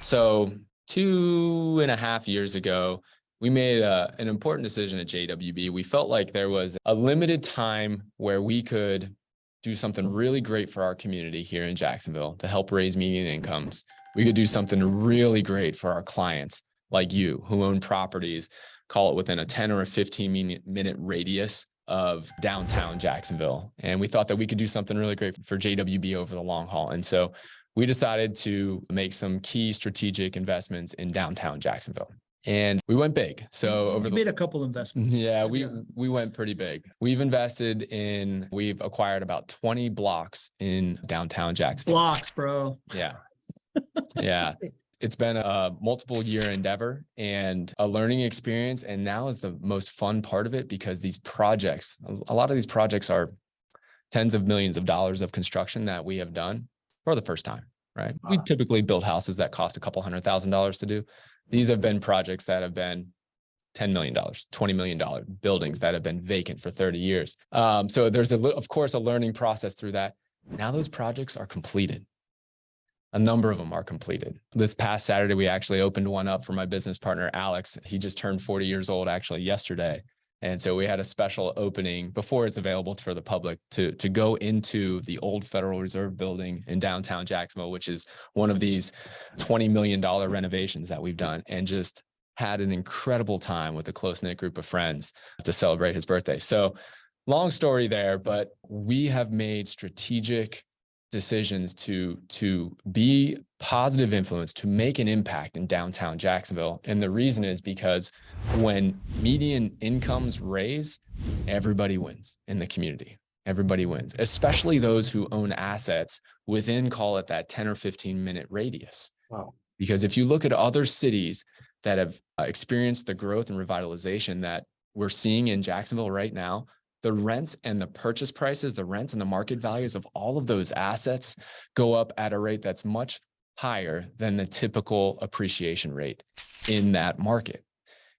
So 2.5 years ago, we made an important decision at JWB. We felt like there was a limited time where we could do something really great for our community here in Jacksonville to help raise median incomes. We could do something really great for our clients like you who own properties, call it within a 10 or a 15-minute radius of downtown Jacksonville. And we thought that we could do something really great for JWB over the long haul. And so we decided to make some key strategic investments in downtown Jacksonville. And we went big. So made a couple investments. Yeah, we went pretty big. We've acquired about 20 blocks in downtown Jacksonville. Blocks, bro. Yeah. Yeah. It's been a multiple year endeavor and a learning experience. And now is the most fun part of it because these projects, a lot of these projects are tens of millions of dollars of construction that we have done for the first time, right? We typically build houses that cost a couple $100,000 to do. These have been projects that have been $10 million, $20 million buildings that have been vacant for 30 years. So there's, of course, a learning process through that. Now those projects are completed. A number of them are completed. This past Saturday, we actually opened one up for my business partner, Alex. He just turned 40 years old actually yesterday. And so we had a special opening before it's available for the public to go into the old Federal Reserve building in downtown Jacksonville, which is one of these $20 million renovations that we've done, and just had an incredible time with a close-knit group of friends to celebrate his birthday. So long story there, but we have made strategic decisions to be positive influence, to make an impact in downtown Jacksonville. And the reason is because when median incomes raise, everybody wins in the community. Everybody wins, especially those who own assets within, call it that 10 or 15-minute radius. Wow. Because if you look at other cities that have experienced the growth and revitalization that we're seeing in Jacksonville right now, the rents and the purchase prices, the rents and the market values of all of those assets go up at a rate that's much higher than the typical appreciation rate in that market.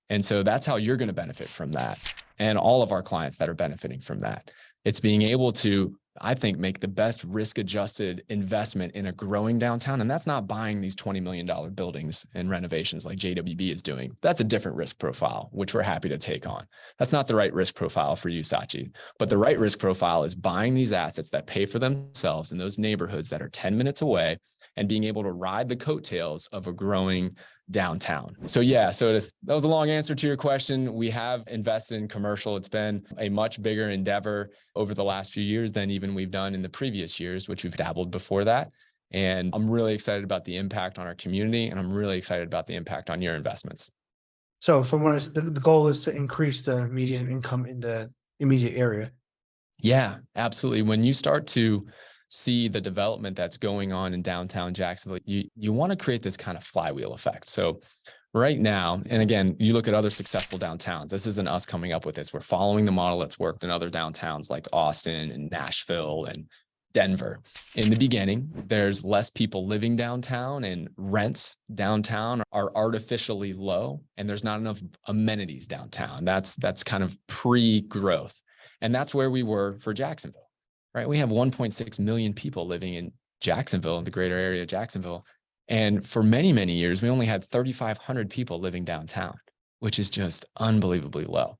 And so that's how you're going to benefit from that. And all of our clients that are benefiting from that. It's being able to, I think, make the best risk-adjusted investment in a growing downtown. And that's not buying these $20 million buildings and renovations like JWB is doing. That's a different risk profile, which we're happy to take on. That's not the right risk profile for you, Sachi. But the right risk profile is buying these assets that pay for themselves in those neighborhoods that are 10 minutes away and being able to ride the coattails of a growing downtown. So yeah, so that was a long answer to your question. We have invested in commercial. It's been a much bigger endeavor over the last few years than even we've done in the previous years, which we've dabbled before that. And I'm really excited about the impact on our community, and I'm really excited about the impact on your investments. So from what the goal is to increase the median income in the immediate area. Yeah, absolutely. When you start to see the development that's going on in downtown Jacksonville, you want to create this kind of flywheel effect. So right now, and again, you look at other successful downtowns, this isn't us coming up with this. We're following the model that's worked in other downtowns like Austin and Nashville and Denver. In the beginning, there's less people living downtown and rents downtown are artificially low, and there's not enough amenities downtown. That's kind of pre-growth. And that's where we were for Jacksonville. Right? We have 1.6 million people living in Jacksonville, in the greater area of Jacksonville. And for many, many years, we only had 3,500 people living downtown, which is just unbelievably low.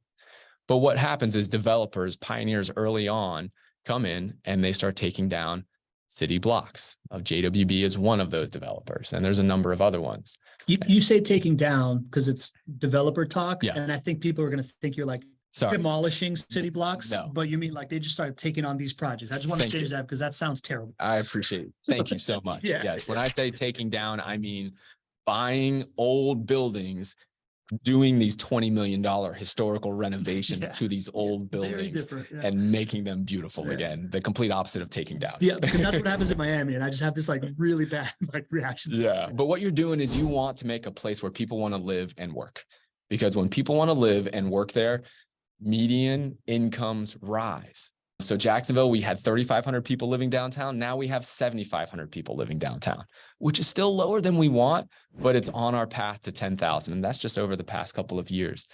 But what happens is developers, pioneers early on, come in and they start taking down city blocks. JWB is one of those developers, and there's a number of other ones. You say taking down because it's developer talk, yeah. And I think people are going to think you're like demolishing city blocks, no. But you mean like they just started taking on these projects. I just want to change that because that sounds terrible. I appreciate it. Thank you so much. Yeah. Yes. When I say taking down, I mean buying old buildings, doing these $20 million historical renovations to these old buildings and making them beautiful again. The complete opposite of taking down. Yeah, because that's what happens in Miami. And I just have this like really bad reaction. Yeah. But what you're doing is you want to make a place where people want to live and work. Because when people want to live and work there, median incomes rise. So Jacksonville, we had 3,500 people living downtown. Now we have 7,500 people living downtown, which is still lower than we want, but it's on our path to 10,000. And that's just over the past couple of years.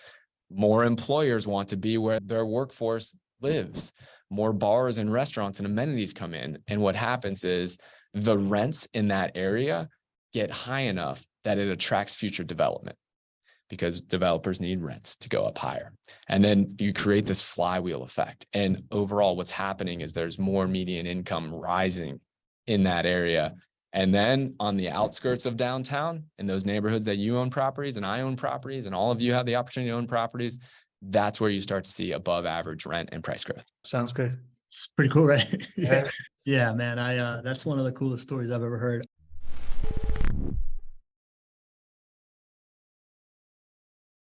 More employers want to be where their workforce lives. More bars and restaurants and amenities come in. And what happens is the rents in that area get high enough that it attracts future development because developers need rents to go up higher. And then you create this flywheel effect. And overall, what's happening is there's more median income rising in that area. And then on the outskirts of downtown, in those neighborhoods that you own properties and I own properties and all of you have the opportunity to own properties, that's where you start to see above average rent and price growth. Sounds good. It's pretty cool, right? Yeah. Yeah, man. That's one of the coolest stories I've ever heard.